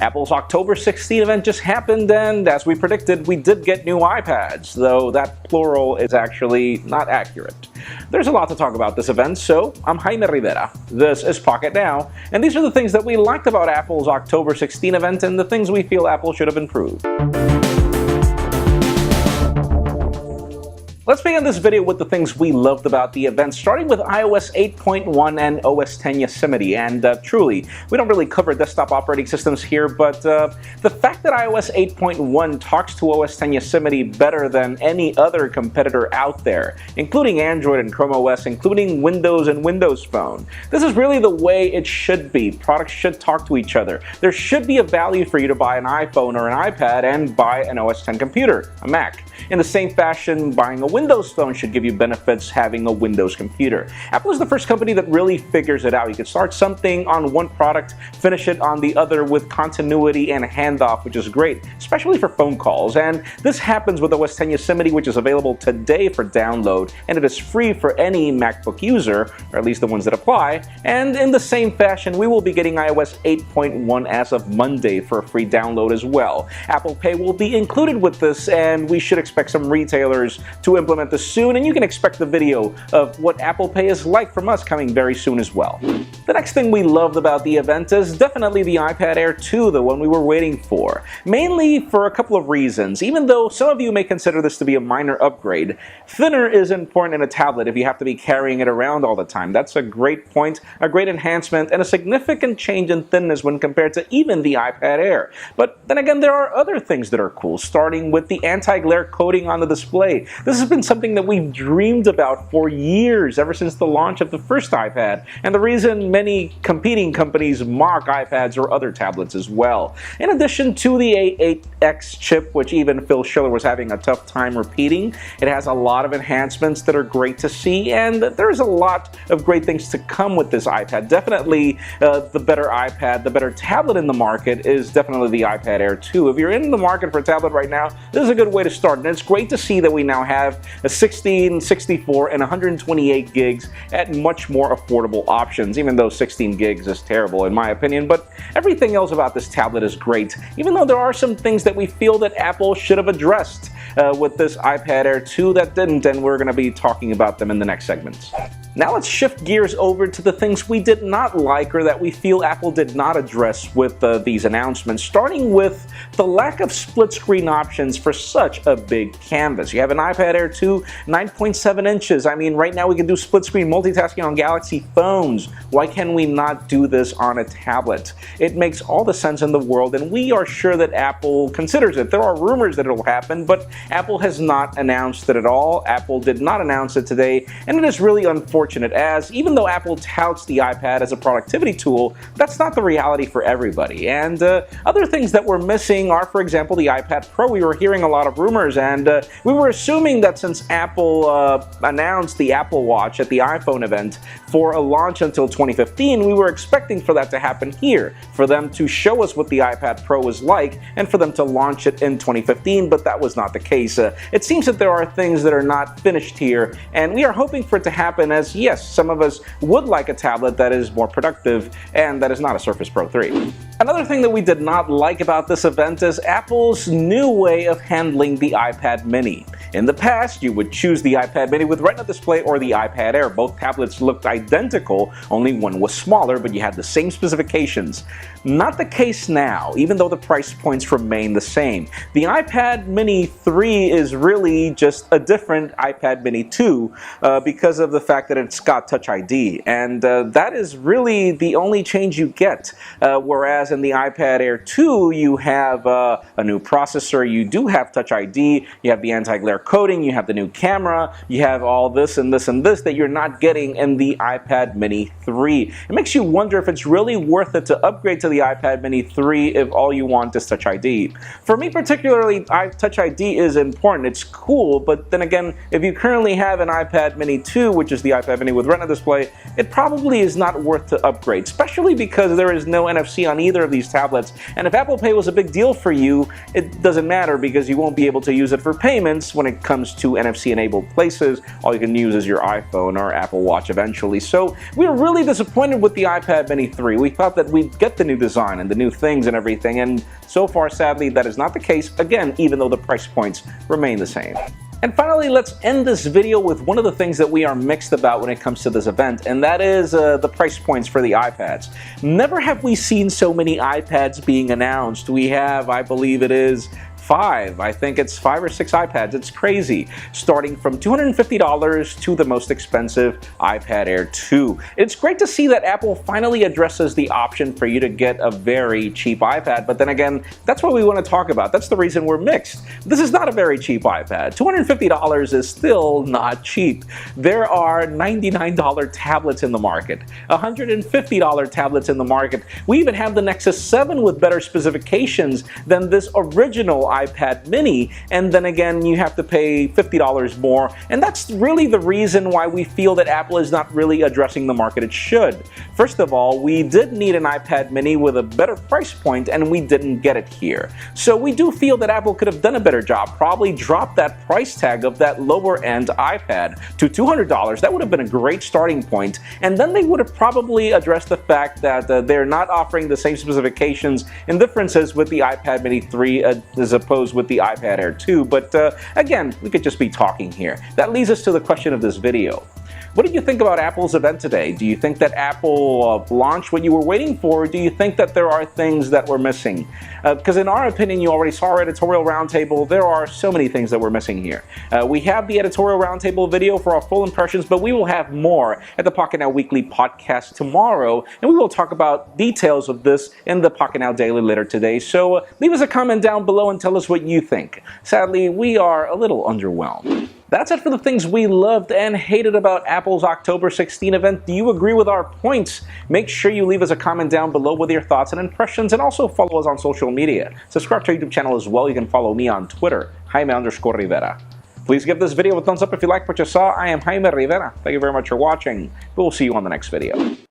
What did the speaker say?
Apple's October 16 event just happened, and as we predicted, we did get new iPads, though that plural is actually not accurate. There's a lot to talk about this event, so I'm Jaime Rivera. This is Pocket Now, and these are the things that we liked about Apple's October 16 event and the things we feel Apple should have improved. Let's begin this video with the things we loved about the event, starting with iOS 8.1 and OS X Yosemite. And truly, we don't really cover desktop operating systems here, but the fact that iOS 8.1 talks to OS X Yosemite better than any other competitor out there, including Android and Chrome OS, including Windows and Windows Phone. This is really the way it should be. Products should talk to each other. There should be a value for you to buy an iPhone or an iPad and buy an OS X computer, a Mac. In the same fashion, buying a Windows Phone should give you benefits having a Windows computer. Apple is the first company that really figures it out. You can start something on one product, finish it on the other with continuity and handoff, which is great, especially for phone calls. And this happens with OS X Yosemite, which is available today for download, and it is free for any MacBook user, or at least the ones that apply. And in the same fashion, we will be getting iOS 8.1 as of Monday for a free download as well. Apple Pay will be included with this, and we should expect some retailers to implement this soon, and you can expect the video of what Apple Pay is like from us coming very soon as well. The next thing we loved about the event is definitely the iPad Air 2, the one we were waiting for. Mainly for a couple of reasons. Even though some of you may consider this to be a minor upgrade, thinner is important in a tablet if you have to be carrying it around all the time. That's a great point, a great enhancement, and a significant change in thinness when compared to even the iPad Air. But then again, there are other things that are cool, starting with the anti-glare coating on the display. This has been something that we've dreamed about for years, ever since the launch of the first iPad, and the reason many competing companies mock iPads or other tablets as well. In addition to the A8X chip, which even Phil Schiller was having a tough time repeating, it has a lot of enhancements that are great to see, and there's a lot of great things to come with this iPad. Definitely the better iPad, the better tablet in the market is definitely the iPad Air 2. If you're in the market for a tablet right now, this is a good way to start, and it's great to see that we now have a 16, 64, and 128 gigs at much more affordable options, even though 16 gigs is terrible in my opinion. But everything else about this tablet is great, even though there are some things that we feel that Apple should have addressed with this iPad Air 2 that didn't, and we're going to be talking about them in the next segments. Now let's shift gears over to the things we did not like or that we feel Apple did not address with these announcements, starting with the lack of split screen options for such a big canvas. You have an iPad Air 2, 9.7 inches. I mean, right now we can do split screen multitasking on Galaxy phones. Why can we not do this on a tablet? It makes all the sense in the world, and we are sure that Apple considers it. There are rumors that it will happen, but Apple has not announced it at all. Apple did not announce it today, and it is really unfortunate, as even though Apple touts the iPad as a productivity tool, that's not the reality for everybody. And other things that we're missing are, for example, the iPad Pro. We were hearing a lot of rumors, and we were assuming that since Apple announced the Apple Watch at the iPhone event for a launch until 2015, we were expecting for that to happen here, for them to show us what the iPad Pro is like, and for them to launch it in 2015, but that was not the case. It seems that there are things that are not finished here, and we are hoping for it to happen, as yes, some of us would like a tablet that is more productive and that is not a Surface Pro 3. Another thing that we did not like about this event is Apple's new way of handling the iPad mini. In the past, you would choose the iPad mini with Retina display or the iPad Air. Both tablets looked identical, only one was smaller, but you had the same specifications. Not the case now, even though the price points remain the same. The iPad mini 3 is really just a different iPad mini 2 because of the fact that it's got Touch ID, and that is really the only change you get, whereas in the iPad Air 2 you have a new processor, you do have Touch ID, you have the anti-glare coating, you have the new camera, you have all this and this and this that you're not getting in the iPad mini 3. It makes you wonder if it's really worth it to upgrade to the iPad mini 3 if all you want is Touch ID. For me particularly, Touch ID is important, it's cool, but then again, if you currently have an iPad mini 2, which is the iPad mini with Retina display, it probably is not worth to upgrade, especially because there is no NFC on either of these tablets, and if Apple Pay was a big deal for you, it doesn't matter because you won't be able to use it for payments when it it comes to NFC-enabled places, all you can use is your iPhone or Apple Watch eventually. So we were really disappointed with the iPad Mini 3. We thought that we'd get the new design and the new things and everything, and so far, sadly, that is not the case, again, even though the price points remain the same. And finally, let's end this video with one of the things that we are mixed about when it comes to this event, and that is the price points for the iPads. Never have we seen so many iPads being announced. We have, I believe it is, I think it's 5 or 6 iPads. It's crazy. Starting from $250 to the most expensive iPad Air 2. It's great to see that Apple finally addresses the option for you to get a very cheap iPad, but then again, that's what we want to talk about. That's the reason we're mixed. This is not a very cheap iPad. $250 is still not cheap. There are $99 tablets in the market, $150 tablets in the market. We even have the Nexus 7 with better specifications than this original iPad Mini, and then again you have to pay $50 more, and that's really the reason why we feel that Apple is not really addressing the market it should. First of all, we did need an iPad Mini with a better price point, and we didn't get it here. So we do feel that Apple could have done a better job, probably dropped that price tag of that lower end iPad to $200. That would have been a great starting point, and then they would have probably addressed the fact that they're not offering the same specifications and differences with the iPad Mini 3 as opposed with the iPad Air 2, but again, we could just be talking here. That leads us to the question of this video. What did you think about Apple's event today? Do you think that Apple launched what you were waiting for, or do you think that there are things that were missing? Because in our opinion, you already saw our editorial roundtable, there are so many things that we're missing here. We have the editorial roundtable video for our full impressions, but we will have more at the Pocket Now Weekly podcast tomorrow, and we will talk about details of this in the Pocket Now Daily later today. So leave us a comment down below and tell us what you think. Sadly, we are a little underwhelmed. That's it for the things we loved and hated about Apple's October 16 event. Do you agree with our points? Make sure you leave us a comment down below with your thoughts and impressions, and also follow us on social media. Subscribe to our YouTube channel as well. You can follow me on Twitter, Jaime_Rivera. Please give this video a thumbs up if you like what you saw. I am Jaime Rivera. Thank you very much for watching. We'll see you on the next video.